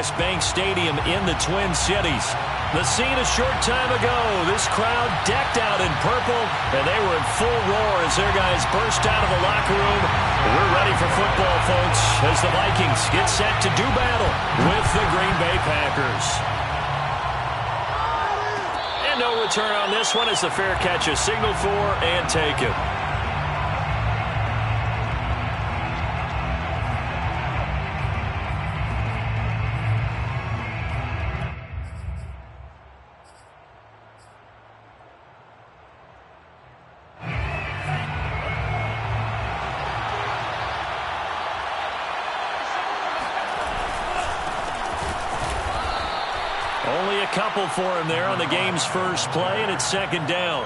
U.S. Bank Stadium in the Twin Cities. The scene a short time ago. This crowd decked out in purple, and they were in full roar as their guys burst out of the locker room. We're ready for football, folks, as the Vikings get set to do battle with the Green Bay Packers. And no return on this one as the fair catch is signaled for and taken. Only a couple for him there on the game's first play, and it's second down.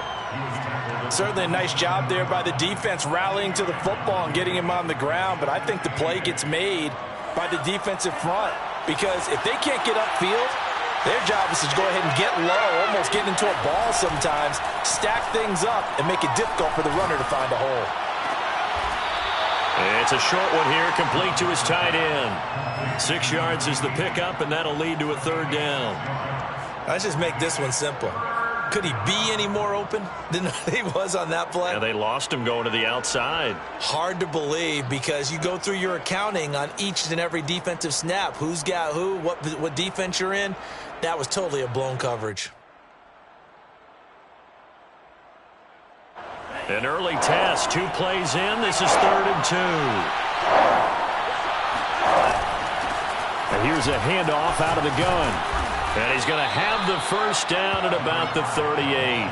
Certainly a nice job there by the defense rallying to the football and getting him on the ground, but I think the play gets made by the defensive front because if they can't get upfield, their job is to go ahead and get low, almost get into a ball sometimes, stack things up, and make it difficult for the runner to find a hole. It's a short one here, complete to his tight end. 6 yards is the pickup, and that'll lead to a third down. Let's just make this one simple. Could he be any more open than he was on that play? Yeah, they lost him going to the outside. Hard to believe because you go through your accounting on each and every defensive snap. Who's got who, what defense you're in. That was totally a blown coverage. An early test, 2 plays in. This is 3rd and 2. And here's a handoff out of the gun. And he's going to have the first down at about the 38.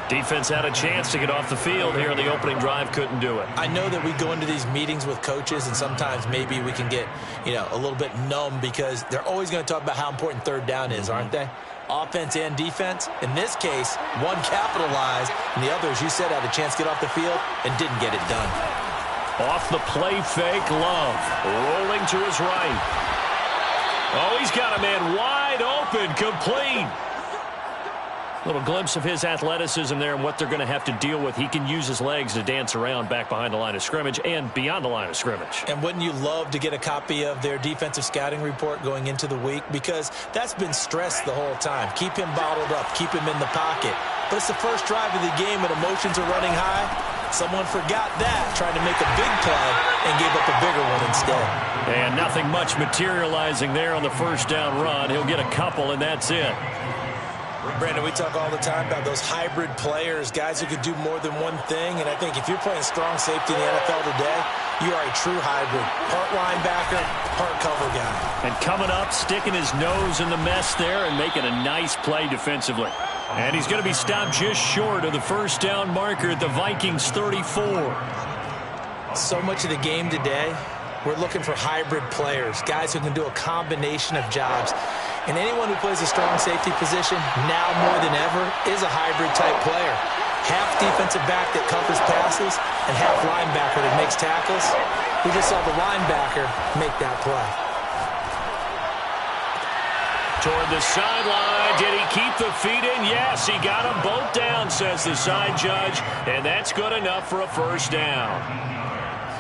Defense had a chance to get off the field here on the opening drive, couldn't do it. I know that we go into these meetings with coaches, and sometimes maybe we can get, a little bit numb because they're always going to talk about how important third down is, aren't they? Offense and defense. In this case, one capitalized, and the other, as you said, had a chance to get off the field and didn't get it done. Off the play fake, Love rolling to his right. Oh, he's got a man wide open, complete. Little glimpse of his athleticism there and what they're going to have to deal with. He can use his legs to dance around back behind the line of scrimmage and beyond the line of scrimmage. And wouldn't you love to get a copy of their defensive scouting report going into the week? Because that's been stressed the whole time. Keep him bottled up. Keep him in the pocket. But it's the first drive of the game and emotions are running high. Someone forgot that, tried to make a big play and gave up a bigger one instead. And nothing much materializing there on the first down run. He'll get a couple, and that's it. Brandon, we talk all the time about those hybrid players, guys who could do more than one thing. And I think if you're playing strong safety in the NFL today, you are a true hybrid. Part linebacker, part cover guy. And coming up, sticking his nose in the mess there and making a nice play defensively. And he's going to be stopped just short of the first down marker at the Vikings 34. So much of the game today, we're looking for hybrid players, guys who can do a combination of jobs. And anyone who plays a strong safety position, now more than ever, is a hybrid-type player. Half defensive back that covers passes and half linebacker that makes tackles. We just saw the linebacker make that play. Toward the sideline. Did he keep the feet in? Yes, he got them both down, says the side judge. And that's good enough for a first down.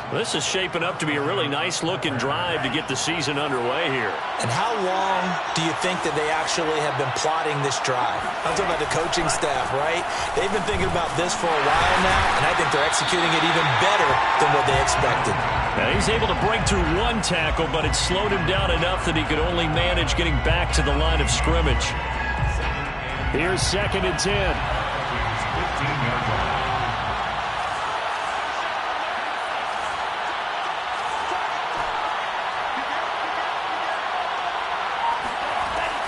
This is shaping up to be a really nice-looking drive to get the season underway here. And how long do you think that they actually have been plotting this drive? I'm talking about the coaching staff, right? They've been thinking about this for a while now, and I think they're executing it even better than what they expected. Now, he's able to break through one tackle, but it slowed him down enough that he could only manage getting back to the line of scrimmage. Here's 2nd and 10. 15-yard line.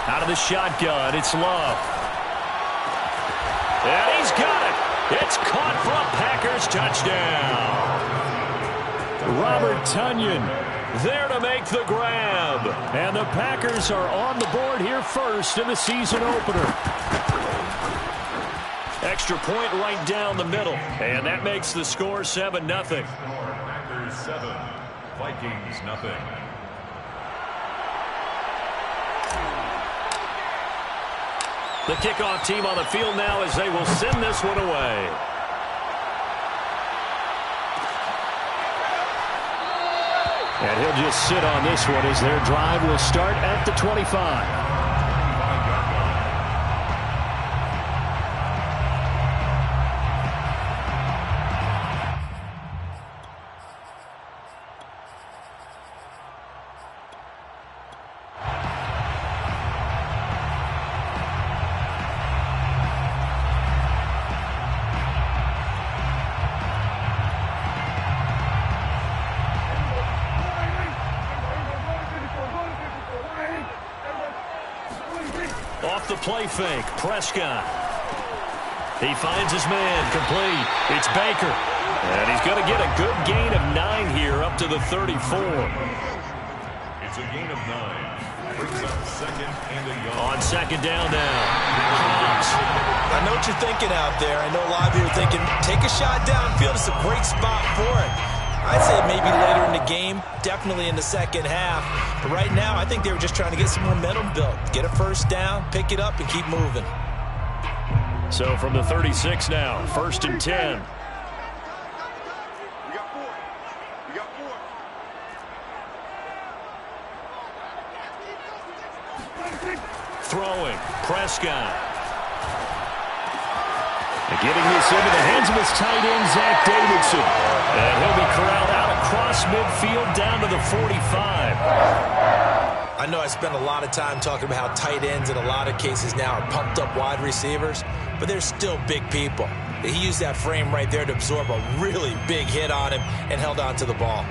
Out of the shotgun, it's Love. And he's got it. It's caught for a Packers touchdown. Robert Tonyan there to make the grab. And the Packers are on the board here first in the season opener. Extra point right down the middle. And that makes the score 7-0. Packers 7, Vikings nothing. The kickoff team on the field now as they will send this one away. And he'll just sit on this one as their drive will start at the 25. Off the play fake, Prescott. He finds his man, complete. It's Baker. And he's going to get a good gain of 9 here up to the 34. It's a gain of 9. Brings up second and a yard. On second down now. I know what you're thinking out there. I know a lot of you are thinking, take a shot downfield. It's a great spot for it. I'd say maybe later in the game, definitely in the second half. But right now, I think they were just trying to get some momentum built. Get a first down, pick it up, and keep moving. So from the 36 now, 1st and 10. Throwing, Prescott. Getting this into the hands of his tight end, Zach Davidson. And he'll be corralled out across midfield down to the 45. I know I spent a lot of time talking about how tight ends in a lot of cases now are pumped up wide receivers, but they're still big people. He used that frame right there to absorb a really big hit on him and held on to the ball.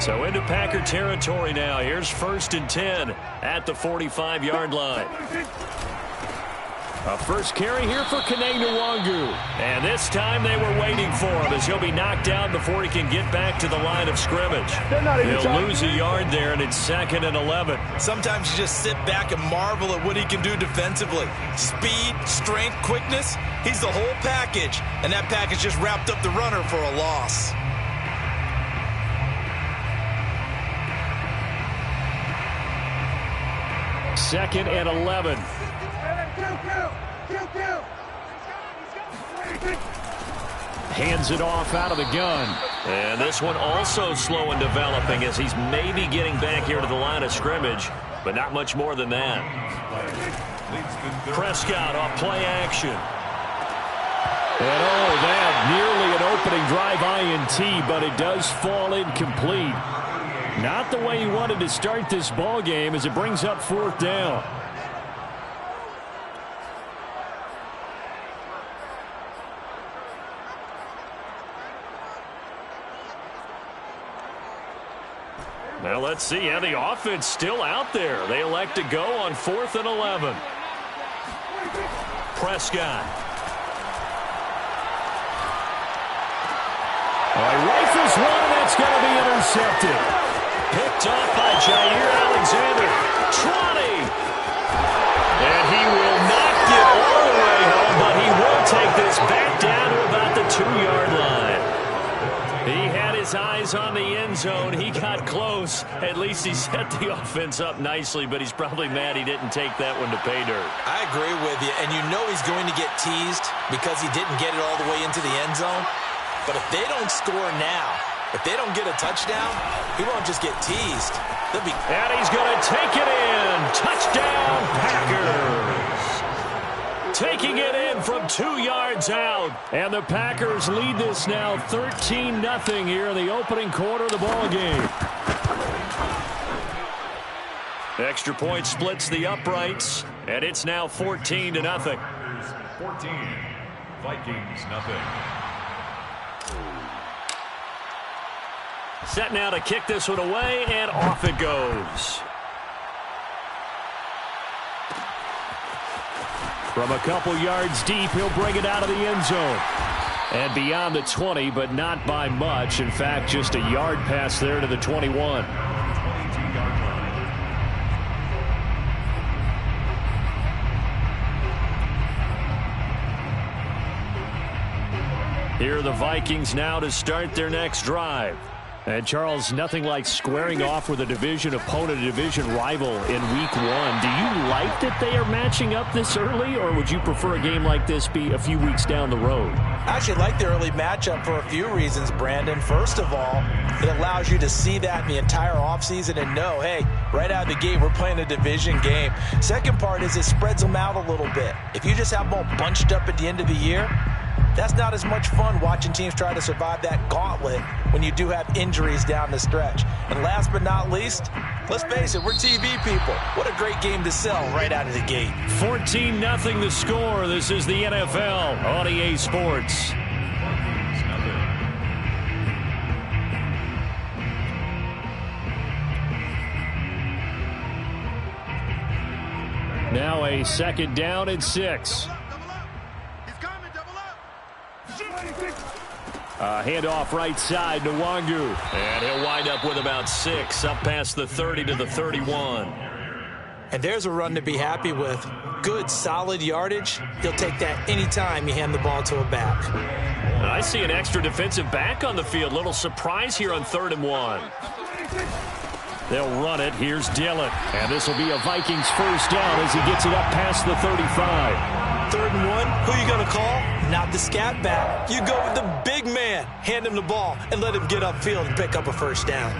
So into Packer territory now. Here's 1st and 10 at the 45-yard line. A first carry here for Kene Nwangu. And this time they were waiting for him as he'll be knocked down before he can get back to the line of scrimmage. He'll lose a yard there, and it's 2nd and 11. Sometimes you just sit back and marvel at what he can do defensively. Speed, strength, quickness. He's the whole package. And that package just wrapped up the runner for a loss. Second and 11. Hands it off out of the gun. And this one also slow in developing as he's maybe getting back here to the line of scrimmage, but not much more than that. Prescott off play action. And oh, that nearly an opening drive INT, but it does fall incomplete. Not the way he wanted to start this ball game as it brings up 4th down. Well, let's see. Yeah, the offense still out there. They elect to go on 4th and 11. Prescott. He rifles one, that's going to be intercepted. Picked off by Jair Alexander. Trotty. And he will not get all the way home, but he will take this back down to about the 2-yard line. He had his eyes on the end zone. He got close. At least he set the offense up nicely, but he's probably mad he didn't take that one to pay dirt. I agree with you, and you know he's going to get teased because he didn't get it all the way into the end zone. But if they don't score now, if they don't get a touchdown, he won't just get teased. And he's going to take it in. Touchdown, Packers. Taking it in from 2 yards out. And the Packers lead this now 13-0 here in the opening quarter of the ball game. Extra point splits the uprights, and it's now 14-0. 14, Vikings nothing. Set now to kick this one away, and off it goes. From a couple yards deep, he'll bring it out of the end zone. And beyond the 20, but not by much. In fact, just a yard pass there to the 21. Here are the Vikings now to start their next drive. And, Charles, nothing like squaring off with a division opponent, a division rival in Week 1. Do you like that they are matching up this early, or would you prefer a game like this be a few weeks down the road? I actually like the early matchup for a few reasons, Brandon. First of all, it allows you to see that in the entire offseason and know, hey, right out of the gate, we're playing a division game. Second part is it spreads them out a little bit. If you just have them all bunched up at the end of the year, that's not as much fun watching teams try to survive that gauntlet when you do have injuries down the stretch. And last but not least, let's face it, we're TV people. What a great game to sell right out of the gate. 14-0 the score. This is the NFL on EA Sports. Now a 2nd down and 6. Handoff right side to Wangu. And he'll wind up with about 6, up past the 30 to the 31. And there's a run to be happy with. Good, solid yardage. He'll take that anytime you hand the ball to a back. And I see an extra defensive back on the field. Little surprise here on 3rd and 1. They'll run it. Here's Dillon. And this will be a Vikings first down as he gets it up past the 35. 3rd and 1, who you going to call? Not the scat back. You go with the big man. Hand him the ball and let him get upfield and pick up a first down.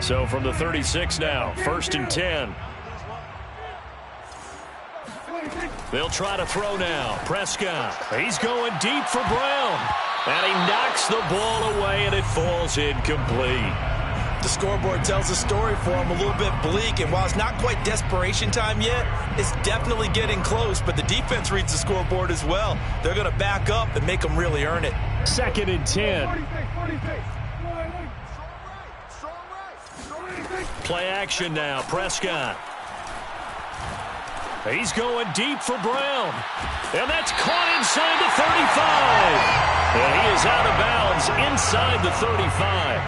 So from the 36 now, 1st and 10. They'll try to throw now. Prescott. He's going deep for Brown. And he knocks the ball away, and it falls incomplete. The scoreboard tells a story for him, a little bit bleak, and while it's not quite desperation time yet, it's definitely getting close, but the defense reads the scoreboard as well. They're going to back up and make them really earn it. 2nd and 10. Play action now. Prescott. He's going deep for Brown. And that's caught inside the 35. And he is out of bounds inside the 35.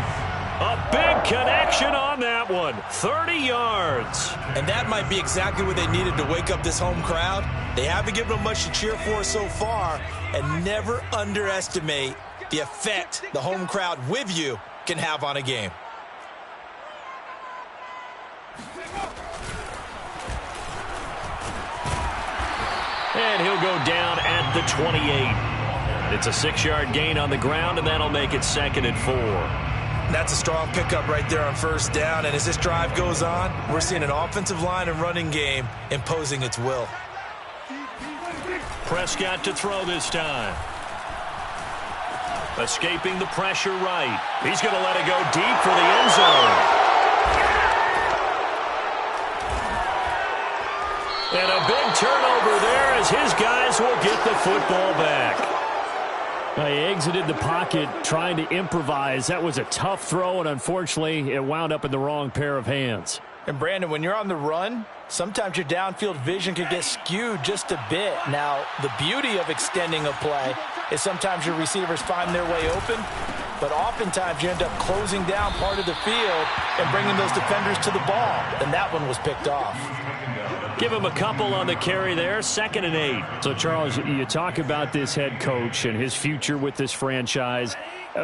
A big connection on that one. 30 yards. And that might be exactly what they needed to wake up this home crowd. They haven't given them much to cheer for so far. And never underestimate the effect the home crowd with you can have on a game. And he'll go down at the 28. It's a 6-yard gain on the ground, and that'll make it 2nd and 4. That's a strong pickup right there on 1st down. And as this drive goes on, we're seeing an offensive line and running game imposing its will. Prescott to throw this time. Escaping the pressure right. He's going to let it go deep for the end zone. And a big turnover there as his guys will get the football back. He exited the pocket trying to improvise. That was a tough throw, and unfortunately, it wound up in the wrong pair of hands. And, Brandon, when you're on the run, sometimes your downfield vision can get skewed just a bit. Now, the beauty of extending a play is sometimes your receivers find their way open, but oftentimes you end up closing down part of the field and bringing those defenders to the ball, and that one was picked off. Give him a couple on the carry there, 2nd and 8. So, Charles, you talk about this head coach and his future with this franchise.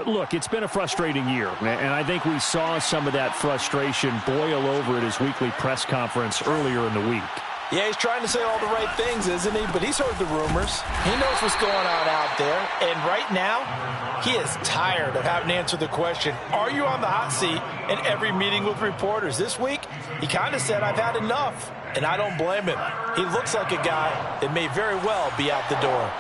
Look, it's been a frustrating year, and I think we saw some of that frustration boil over at his weekly press conference earlier in the week. Yeah, he's trying to say all the right things, isn't he? But he's heard the rumors. He knows what's going on out there. And right now, he is tired of having to answer the question, are you on the hot seat in every meeting with reporters? This week, he kind of said, I've had enough. And I don't blame him. He looks like a guy that may very well be out the door.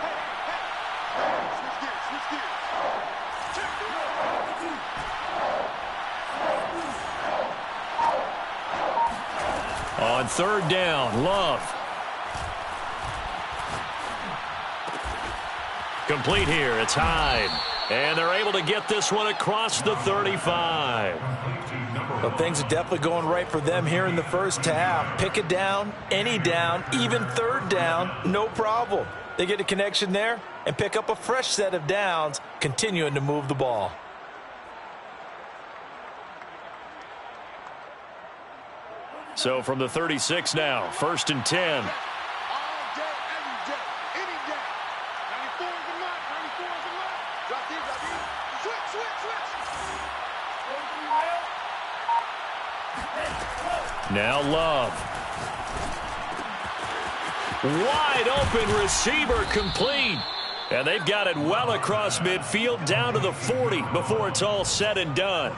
On 3rd down, Love. Complete here, it's Hyde. And they're able to get this one across the 35. Well, things are definitely going right for them here in the first half. Pick it down, any down, even 3rd down, no problem. They get a connection there and pick up a fresh set of downs, continuing to move the ball. So from the 36 now, 1st and 10. Now Love. Wide open receiver complete. And they've got it well across midfield down to the 40 before it's all said and done.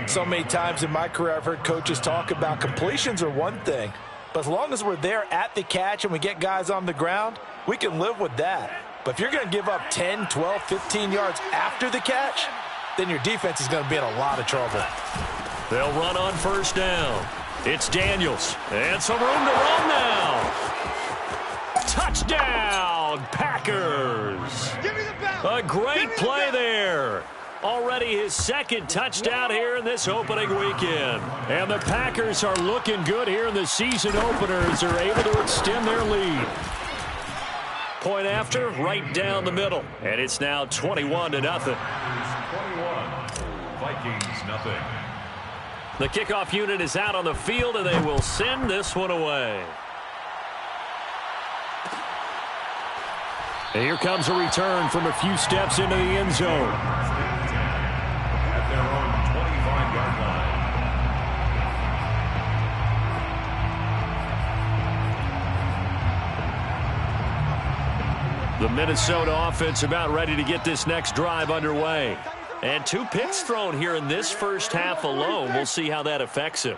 So many times in my career I've heard coaches talk about completions are one thing, but as long as we're there at the catch and we get guys on the ground, we can live with that. But if you're going to give up 10, 12, 15 yards after the catch, then your defense is going to be in a lot of trouble. They'll run on first down. It's Daniels. And some room to run now. Touchdown, Packers. A great play there. Already his second touchdown here in this opening weekend. And the Packers are looking good here in the season opener as they're able to extend their lead. Point after, right down the middle. And it's now 21-0. 21. Vikings nothing. The kickoff unit is out on the field, and they will send this one away. And here comes a return from a few steps into the end zone. At their own 25-yard line. The Minnesota offense about ready to get this next drive underway. And 2 picks thrown here in this first half alone. We'll see how that affects him.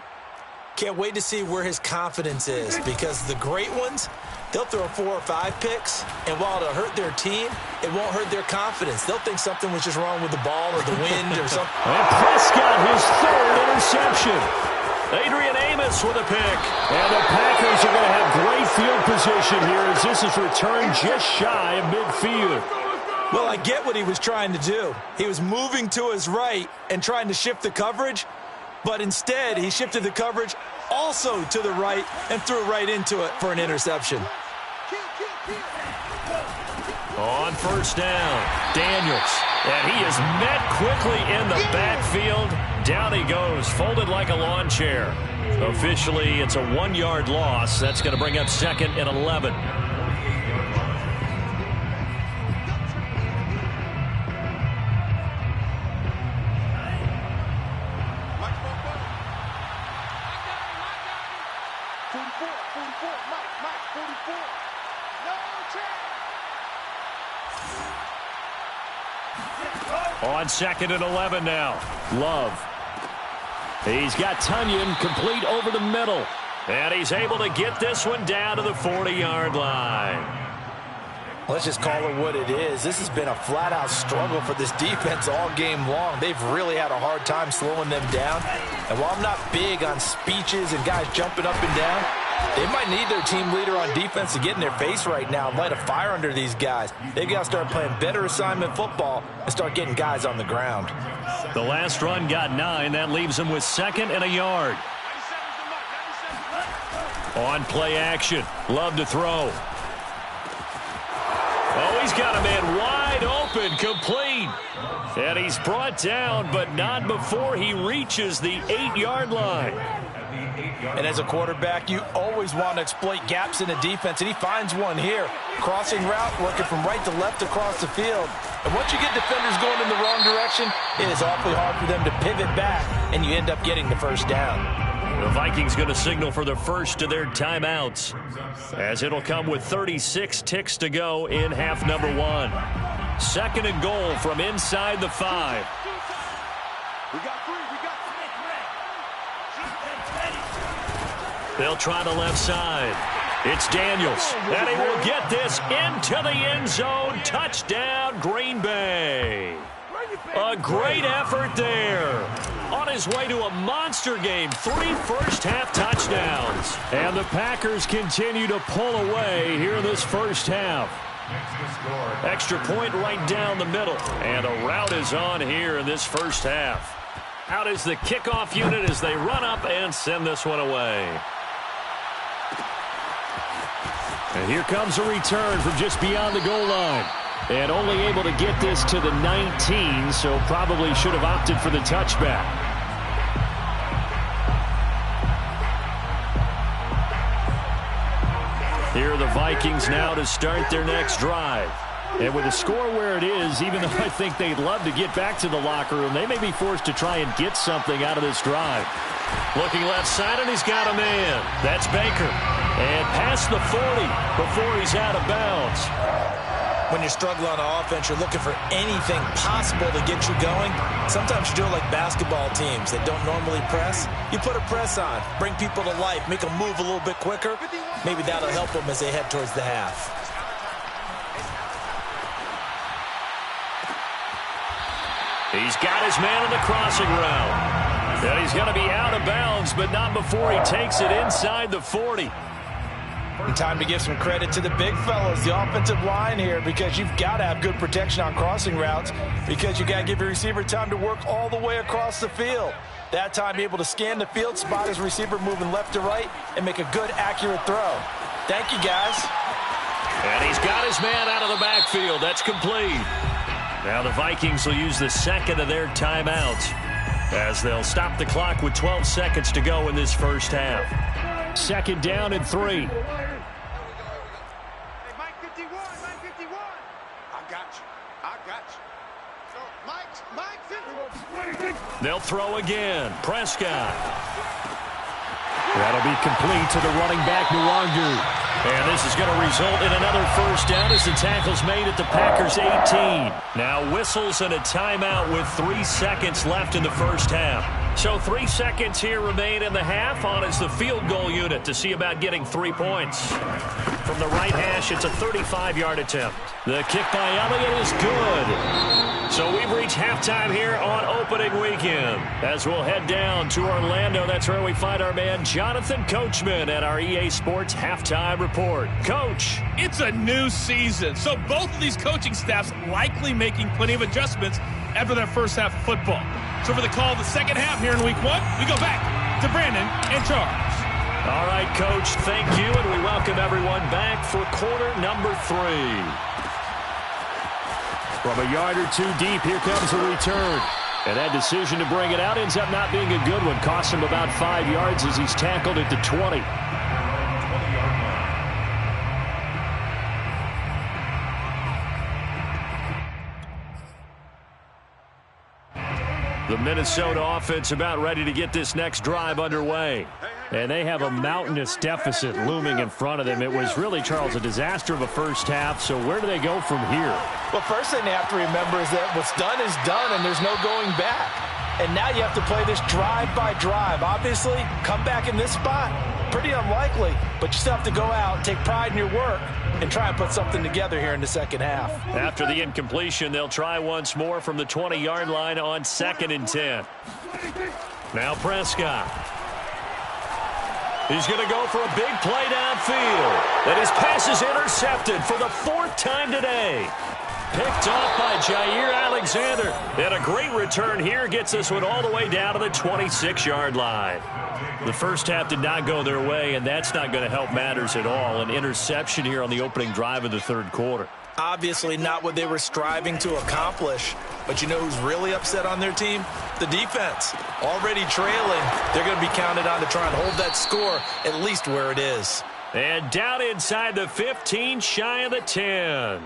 Can't wait to see where his confidence is, because the great ones, they'll throw 4 or 5 picks, and while it'll hurt their team, it won't hurt their confidence. They'll think something was just wrong with the ball or the wind or something. And Prescott, his 3rd interception. Adrian Amos with a pick. And the Packers are going to have great field position here as this is returned just shy of midfield. Well, I get what he was trying to do. He was moving to his right and trying to shift the coverage, but instead he shifted the coverage also to the right and threw right into it for an interception. On first down, Daniels. And he is met quickly in the backfield. Down he goes, folded like a lawn chair. Officially, it's a 1-yard loss. That's going to bring up 2nd and 11. On 2nd and 11 now. Love. He's got Tunyon complete over the middle. And he's able to get this one down to the 40-yard line. Let's just call it what it is. This has been a flat-out struggle for this defense all game long. They've really had a hard time slowing them down. And while I'm not big on speeches and guys jumping up and down, they might need their team leader on defense to get in their face right now and light a fire under these guys. They've got to start playing better assignment football and start getting guys on the ground. The last run got 9. That leaves them with 2nd and a yard. On play action. Love to throw. Oh, he's got a man wide open, complete. And he's brought down, but not before he reaches the 8-yard line. And as a quarterback, you always want to exploit gaps in the defense, and he finds one here. Crossing route, working from right to left across the field. And once you get defenders going in the wrong direction, it is awfully hard for them to pivot back, and you end up getting the first down. The Vikings going to signal for the first of their timeouts, as it'll come with 36 ticks to go in half number 1. 2nd and goal from inside the 5. They'll try the left side. It's Daniels, and he will get this into the end zone. Touchdown, Green Bay. A great effort there. On his way to a monster game, 3 first-half touchdowns. And the Packers continue to pull away here in this first half. Extra point right down the middle. And a route is on here in this first half. Out is the kickoff unit as they run up and send this one away. And here comes a return from just beyond the goal line. And only able to get this to the 19, so probably should have opted for the touchback. Here are the Vikings now to start their next drive. And with the score where it is, even though I think they'd love to get back to the locker room, they may be forced to try and get something out of this drive. Looking left side, and he's got a man. That's Baker. And past the 40 before he's out of bounds. When you're struggling on offense, you're looking for anything possible to get you going. Sometimes you do it like basketball teams that don't normally press. You put a press on, bring people to life, make them move a little bit quicker. Maybe that'll help them as they head towards the half. He's got his man on the crossing route. And he's going to be out of bounds, but not before he takes it inside the 40. And time to give some credit to the big fellas, the offensive line here, because you've got to have good protection on crossing routes because you got to give your receiver time to work all the way across the field. That time, be able to scan the field, spot his receiver moving left to right, and make a good, accurate throw. Thank you, guys. And he's got his man out of the backfield. That's complete. Now the Vikings will use the second of their timeouts as they'll stop the clock with 12 seconds to go in this first half. Second down and 3. They'll throw again. Prescott. That'll be complete to the running back, Nwangu. And this is going to result in another first down as the tackle's made at the Packers' 18. Now whistles and a timeout with 3 seconds left in the first half. So 3 seconds here remain in the half on as the field goal unit to see about getting 3 points. From the right hash, it's a 35-yard attempt. The kick by Elliott is good. So we've reached halftime here on opening weekend. As we'll head down to Orlando, that's where we find our man Jonathan Coachman at our EA Sports Halftime Report. Coach. It's a new season, so both of these coaching staffs likely making plenty of adjustments after their first half of football. So for the call of the second half here in Week 1, we go back to Brandon and Charles. All right, Coach, thank you, and we welcome everyone back for quarter number 3. From a yard or two deep, here comes a return. And that decision to bring it out ends up not being a good one. Costs him about 5 yards as he's tackled at the 20. The Minnesota offense about ready to get this next drive underway. And they have a mountainous deficit looming in front of them. It was really, Charles, a disaster of a first half. So where do they go from here? Well, first thing they have to remember is that what's done is done, and there's no going back. And now you have to play this drive by drive. Obviously, come back in this spot, pretty unlikely. But you still have to go out, take pride in your work, and try and put something together here in the second half. After the incompletion, they'll try once more from the 20-yard line on 2nd and 10. Now Prescott. He's going to go for a big play downfield. And his pass is intercepted for the 4th time today. Picked off by Jair Alexander. And a great return here gets this one all the way down to the 26-yard line. The first half did not go their way, and that's not going to help matters at all. An interception here on the opening drive of the third quarter. Obviously not what they were striving to accomplish. But you know who's really upset on their team? The defense. Already trailing. They're going to be counted on to try and hold that score at least where it is. And down inside the 15, shy of the 10.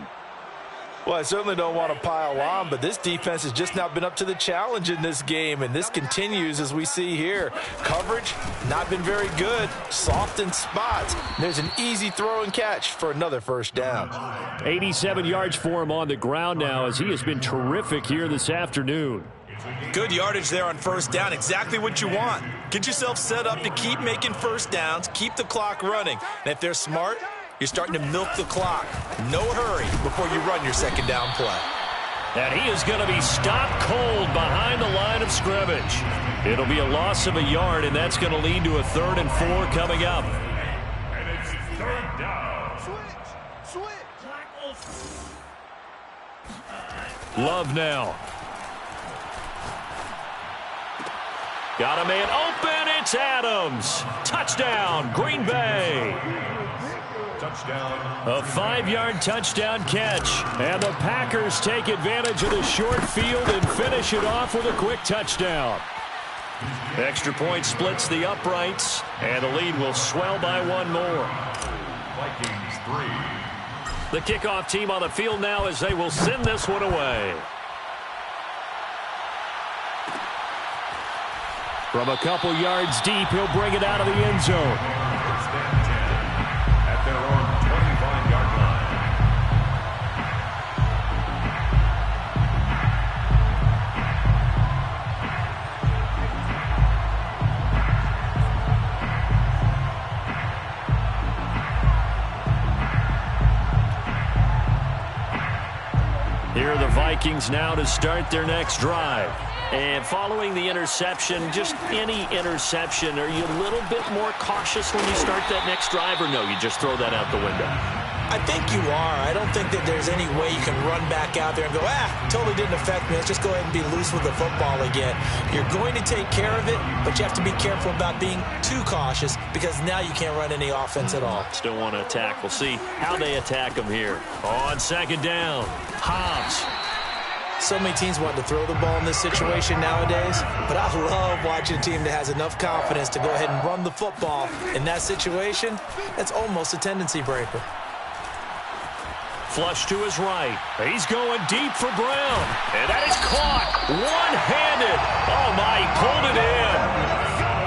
Well, I certainly don't want to pile on, but this defense has just not been up to the challenge in this game, and this continues as we see here. Coverage, not been very good. Soft in spots. There's an easy throw and catch for another first down. 87 yards for him on the ground now as he has been terrific here this afternoon. Good yardage there on first down. Exactly what you want. Get yourself set up to keep making first downs, keep the clock running. And if they're smart, you're starting to milk the clock. No hurry before you run your second down play. And he is going to be stopped cold behind the line of scrimmage. It'll be a loss of a yard, and that's going to lead to a 3rd and 4 coming up. And it's 3rd down. Love now. Got a man open. It's Adams. Touchdown, Green Bay. Touchdown. A 5-yard touchdown catch. And the Packers take advantage of the short field and finish it off with a quick touchdown. Extra point splits the uprights, and the lead will swell by 1 more. Vikings 3, The kickoff team on the field now as they will send this one away. From a couple yards deep, he'll bring it out of the end zone. First and 10 at their own 25-yard line. Here are the Vikings now to start their next drive. And following the interception, just any interception, are you a little bit more cautious when you start that next drive, or no, you just throw that out the window? I think you are. I don't think that there's any way you can run back out there and go, totally didn't affect me. Let's just go ahead and be loose with the football again. You're going to take care of it, but you have to be careful about being too cautious because now you can't run any offense at all. Still want to attack. We'll see how they attack them here. On second down, Hobbs. So many teams want to throw the ball in this situation nowadays, but I love watching a team that has enough confidence to go ahead and run the football. In that situation, that's almost a tendency breaker. Flush to his right. He's going deep for Brown. And that is caught. One-handed. Oh, my, he pulled it in.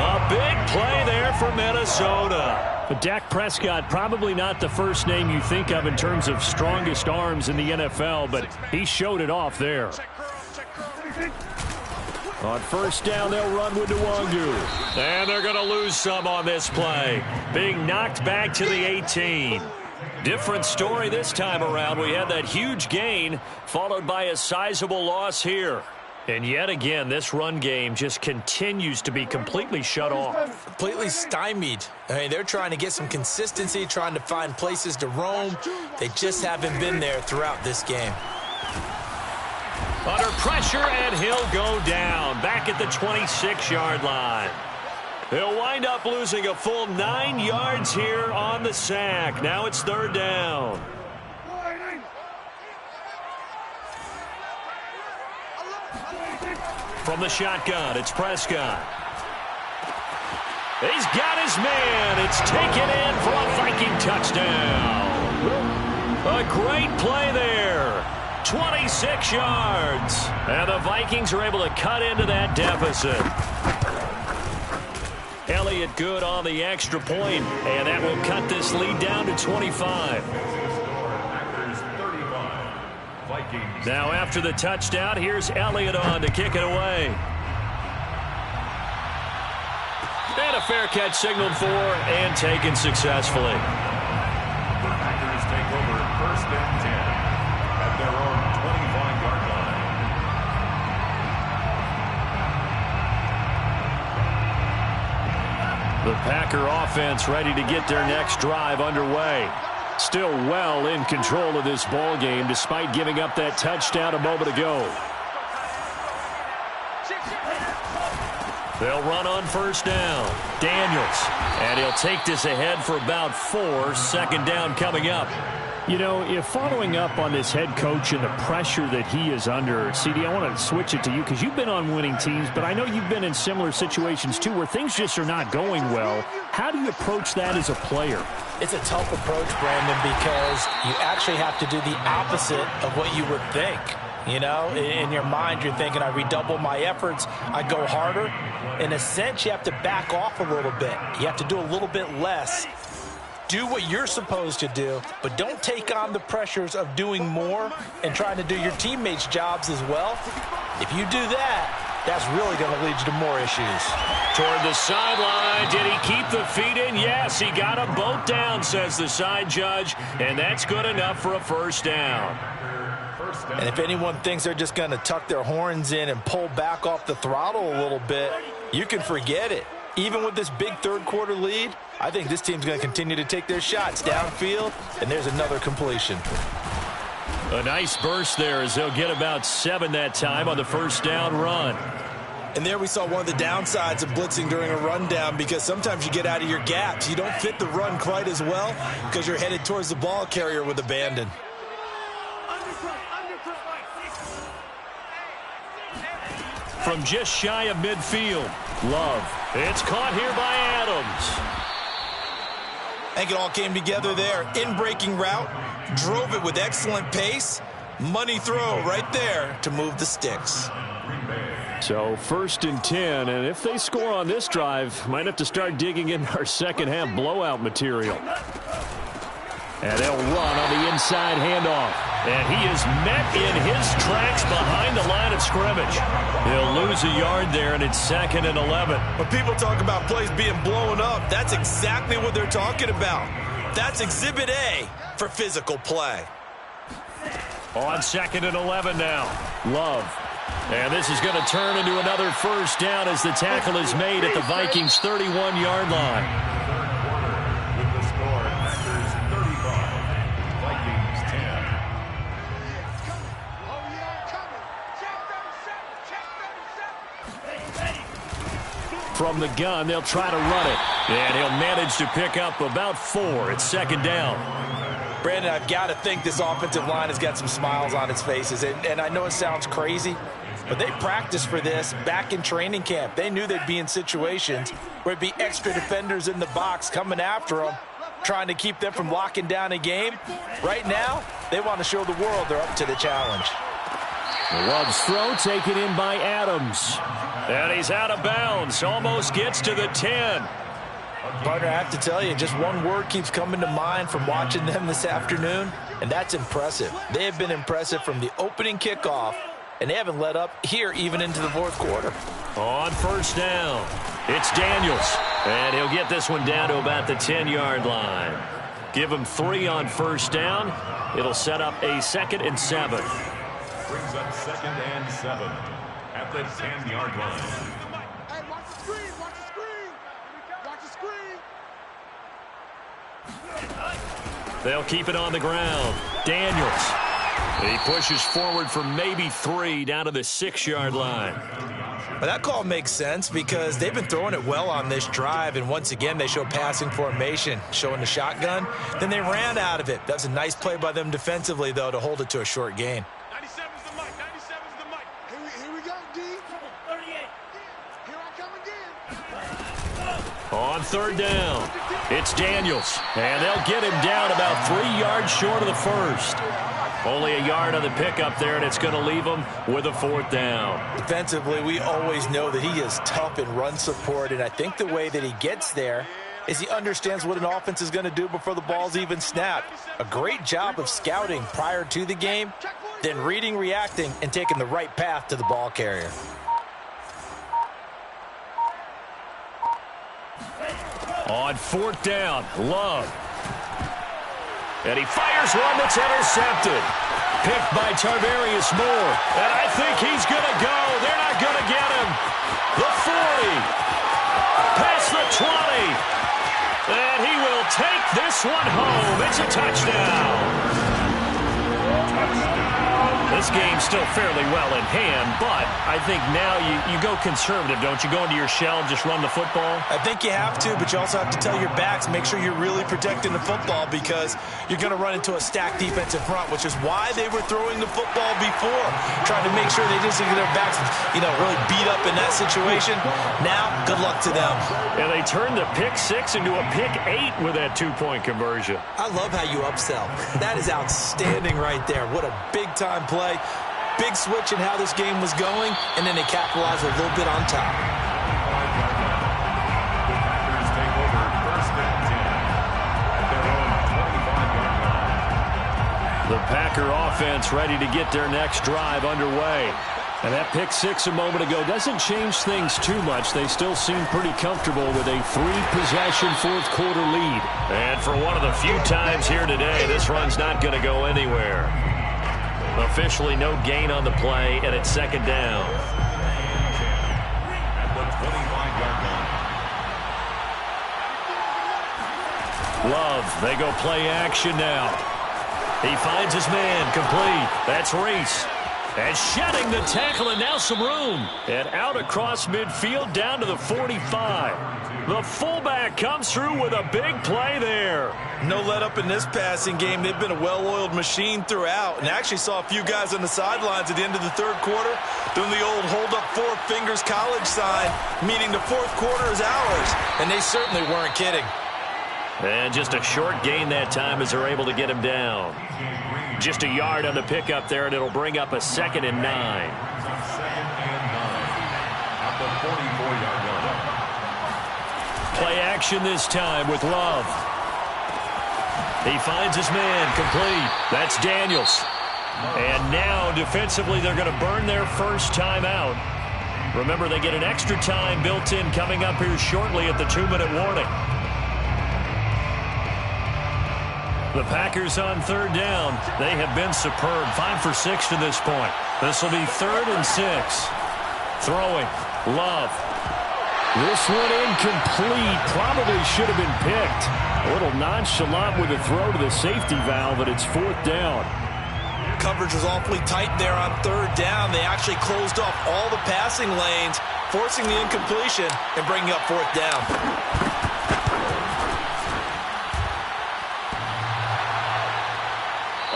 A big play there for Minnesota. But Dak Prescott, probably not the first name you think of in terms of strongest arms in the NFL, but he showed it off there. On first down, they'll run with Nwangu. And they're going to lose some on this play. Being knocked back to the 18. Different story this time around. We had that huge gain followed by a sizable loss here. And yet again, this run game just continues to be completely shut off. Completely stymied. I mean, they're trying to get some consistency, trying to find places to roam. They just haven't been there throughout this game. Under pressure, and he'll go down. Back at the 26-yard line. He'll wind up losing a full 9 yards here on the sack. Now it's third down. From the shotgun, it's Prescott. He's got his man. It's taken in for a Viking touchdown. A great play there. 26 yards. And the Vikings are able to cut into that deficit. Elliott good on the extra point, and that will cut this lead down to 25. Now after the touchdown, here's Elliott on to kick it away. And a fair catch signaled for and taken successfully. The Packers take over first and 10 at their own 25-yard line. The Packer offense ready to get their next drive underway. Still well in control of this ball game despite giving up that touchdown a moment ago. They'll run on first down. Daniels. And he'll take this ahead for about 4. Second down coming up. You know, if following up on this head coach and the pressure that he is under, CD, I want to switch it to you because you've been on winning teams, but I know you've been in similar situations too where things just are not going well. How do you approach that as a player? It's a tough approach, Brandon, because you actually have to do the opposite of what you would think. You know, in your mind, you're thinking, I redouble my efforts, I go harder. In a sense, you have to back off a little bit. You have to do a little bit less. Do what you're supposed to do, but don't take on the pressures of doing more and trying to do your teammates' jobs as well. If you do that, that's really going to lead you to more issues. Toward the sideline, did he keep the feet in? Yes, he got them both down, says the side judge, and that's good enough for a first down. And if anyone thinks they're just going to tuck their horns in and pull back off the throttle a little bit, you can forget it. Even with this big third-quarter lead, I think this team's going to continue to take their shots downfield, and there's another completion. A nice burst there as they'll get about 7 that time on the first down run. And there we saw one of the downsides of blitzing during a rundown because sometimes you get out of your gaps. You don't fit the run quite as well because you're headed towards the ball carrier with abandon. From just shy of midfield, Love. It's caught here by Adams. I think it all came together there. In-breaking route, drove it with excellent pace. Money throw right there to move the sticks. So 1st and 10, and if they score on this drive, might have to start digging in our second half blowout material. And they'll run on the inside handoff. And he is met in his tracks behind the line of scrimmage. He'll lose a yard there, and it's 2nd and 11. When people talk about plays being blown up, that's exactly what they're talking about. That's Exhibit A for physical play. On 2nd and 11 now. Love. And this is going to turn into another 1st down as the tackle is made at the Vikings' 31-yard line. From the gun, they'll try to run it. And he'll manage to pick up about 4. It's 2nd down. Brandon, I've got to think this offensive line has got some smiles on its faces. And I know it sounds crazy, but they practiced for this back in training camp. They knew they'd be in situations where it'd be extra defenders in the box coming after them, trying to keep them from locking down a game. Right now, they want to show the world they're up to the challenge. Love's throw taken in by Adams. And he's out of bounds. Almost gets to the 10. Partner, I have to tell you, just one word keeps coming to mind from watching them this afternoon, and that's impressive. They have been impressive from the opening kickoff, and they haven't let up here even into the 4th quarter. On 1st down, it's Daniels. And he'll get this one down to about the 10-yard line. Give him 3 on 1st down. It'll set up a 2nd and 7. Brings up 2nd and 7 at the 10-yard line. Hey, watch the screen, watch the screen. Watch the screen. They'll keep it on the ground. Daniels. He pushes forward for maybe 3 down to the 6-yard line. Well, that call makes sense because they've been throwing it well on this drive, and once again they show passing formation, showing the shotgun. Then they ran out of it. That's a nice play by them defensively, though, to hold it to a short gain. 97's the mic, 97's the mic. Here we go, D. 38. Here I come again. On 3rd down, it's Daniels. And they'll get him down about 3 yards short of the 1st. Only a yard on the pickup there, and it's going to leave him with a 4th down. Defensively, we always know that he is tough in run support, and I think the way that he gets there is he understands what an offense is going to do before the ball's even snapped. A great job of scouting prior to the game, then reading, reacting, and taking the right path to the ball carrier. On 4th down, Love. And he fires one that's intercepted. Picked by Tarvarius Moore. And I think he's going to go. They're not going to get him. The 40. Past the 20. And he will take this one home. It's a touchdown. This game's still fairly well in hand, but I think now you go conservative, don't you? Go into your shell and just run the football? I think you have to, but you also have to tell your backs, make sure you're really protecting the football because you're going to run into a stacked defensive front, which is why they were throwing the football before, trying to make sure they just get their backs, really beat up in that situation. Now, good luck to them. And they turned the pick 6 into a pick 8 with that 2-point conversion. I love how you upsell. That is outstanding right there. What a big-time play. Big switch in how this game was going, and then they capitalized a little bit on top. The Packers take over 1st and 10 at their own 25-yard line. The Packer offense ready to get their next drive underway. And that pick 6 a moment ago doesn't change things too much. They still seem pretty comfortable with a 3-possession 4th quarter lead. And for one of the few times here today, this run's not going to go anywhere. Officially no gain on the play, and it's 2nd down. At the 25-yard line. Love, they go play action now. He finds his man, complete. That's Reese. And shedding the tackle, and now some room. And out across midfield down to the 45. The fullback comes through with a big play there. No let up in this passing game. They've been a well-oiled machine throughout. And actually saw a few guys on the sidelines at the end of the 3rd quarter doing the old hold up 4 fingers college sign, meaning the 4th quarter is ours. And they certainly weren't kidding. And just a short gain that time as they're able to get him down. Just a yard on the pickup there, and it'll bring up a 2nd and 9. 2nd and 9 at the 44-yard line. Play action this time with Love. He finds his man, complete. That's Daniels. And now, defensively, they're going to burn their first time out. Remember, they get an extra time built in coming up here shortly at the 2-minute warning. The Packers on 3rd down. They have been superb. 5 for 6 to this point. This will be 3rd and 6. Throwing. Love. This one incomplete. Probably should have been picked. A little nonchalant with a throw to the safety valve, and it's 4th down. Coverage was awfully tight there on 3rd down. They actually closed off all the passing lanes, forcing the incompletion and bringing up 4th down.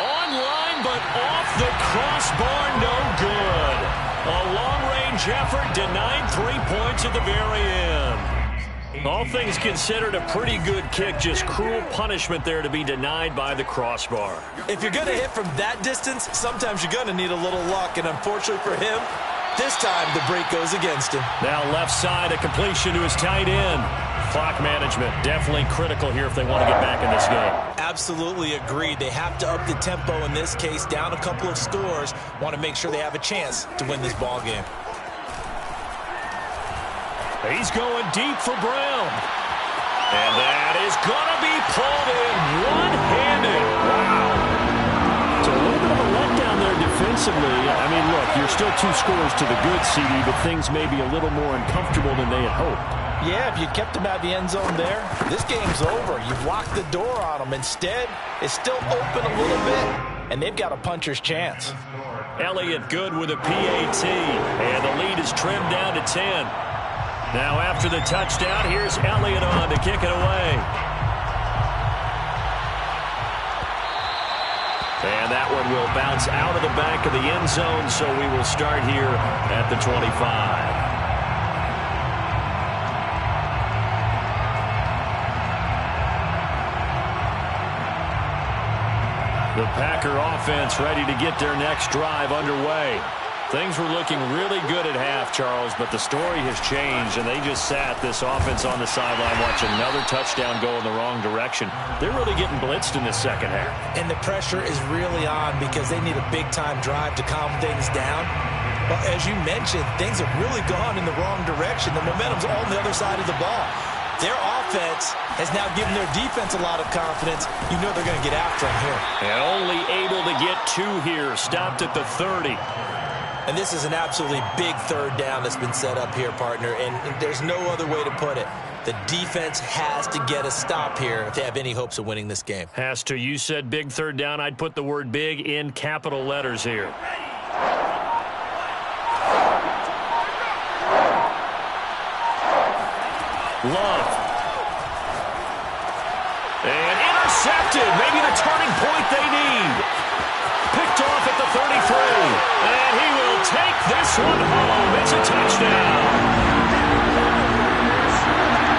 Online, but off the crossbar, no good. A long-range effort denied 3 points at the very end. All things considered, a pretty good kick. Just cruel punishment there to be denied by the crossbar. If you're going to hit from that distance, sometimes you're going to need a little luck. And unfortunately for him, this time the break goes against him. Now left side, a completion to his tight end. Clock management, definitely critical here if they want to get back in this game. Absolutely agreed. They have to up the tempo in this case, down a couple of scores. Want to make sure they have a chance to win this ball game. He's going deep for Brown. And that is going to be pulled in one-handed. Wow. It's a little bit of a letdown there defensively. I mean, look, you're still 2 scores to the good, CD, but things may be a little more uncomfortable than they had hoped. Yeah, if you kept them out of the end zone there, this game's over. You've locked the door on them. Instead, it's still open a little bit, and they've got a puncher's chance. Elliott good with a PAT, and the lead is trimmed down to 10. Now after the touchdown, here's Elliott on to kick it away. And that one will bounce out of the back of the end zone, so we will start here at the 25. The Packer offense ready to get their next drive underway. Things were looking really good at half, Charles, but the story has changed, and they just sat this offense on the sideline watching another touchdown go in the wrong direction. They're really getting blitzed in the second half. And the pressure is really on because they need a big-time drive to calm things down. But as you mentioned, things have really gone in the wrong direction. The momentum's on the other side of the ball. Their offense has now given their defense a lot of confidence. You know they're going to get after them here. And only able to get 2 here, stopped at the 30. And this is an absolutely big 3rd down that's been set up here, partner, and there's no other way to put it. The defense has to get a stop here if they have any hopes of winning this game. Has to. You said big 3rd down. I'd put the word big in capital letters here. Love. And intercepted. Maybe the turning point they need. Picked off at the 33. And he will take this one home. It's a touchdown.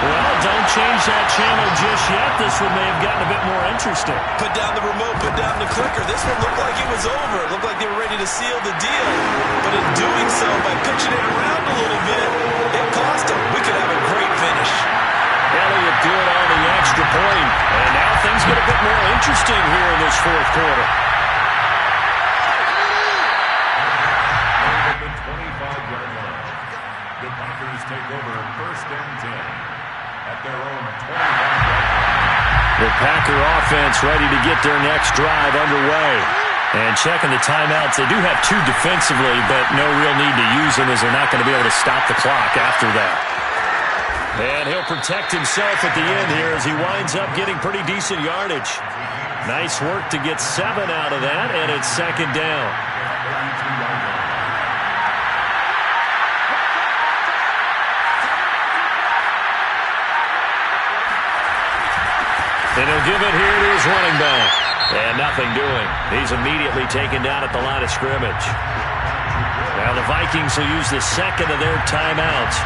Well, don't change that channel just yet. This one may have gotten a bit more interesting. Put down the remote, put down the clicker. This one looked like it was over. It looked like they were ready to seal the deal. But in doing so, by pitching it around a little bit, it cost them. We could have a great finish. Elliott good on the extra point. And now things get a bit more interesting here in this 4th quarter. The Packers take over 1st and 10 at their own 25-yard line. The Packer offense ready to get their next drive underway. And checking the timeouts, they do have 2 defensively, but no real need to use them as they're not going to be able to stop the clock after that. And he'll protect himself at the end here as he winds up getting pretty decent yardage. Nice work to get 7 out of that, and it's 2nd down. And he'll give it here to his running back. And nothing doing. He's immediately taken down at the line of scrimmage. Now the Vikings will use the 2nd of their timeouts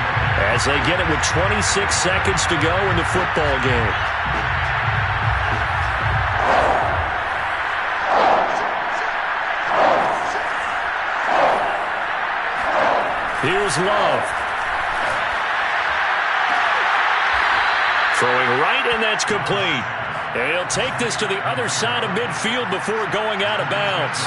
as they get it with 26 seconds to go in the football game. goes Love. Throwing right, and that's complete. And he'll take this to the other side of midfield before going out of bounds.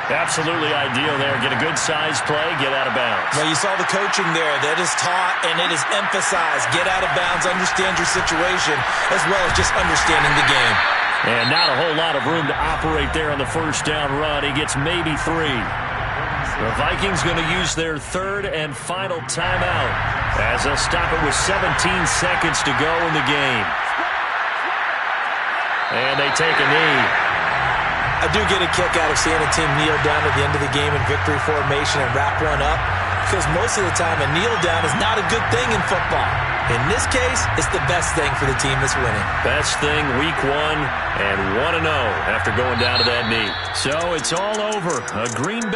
Absolutely ideal there. Get a good size play, get out of bounds. Well, you saw the coaching there. That is taught and it is emphasized. Get out of bounds, understand your situation, as well as just understanding the game. And not a whole lot of room to operate there on the first down run. He gets maybe 3. The Vikings going to use their third and final timeout as they'll stop it with 17 seconds to go in the game. And they take a knee. I do get a kick out of seeing a team kneel down at the end of the game in victory formation and wrap one up, because most of the time a kneel down is not a good thing in football. In this case, it's the best thing for the team that's winning. Best thing week 1 and 1-0 after going down to that knee. So it's all over. A Green Bay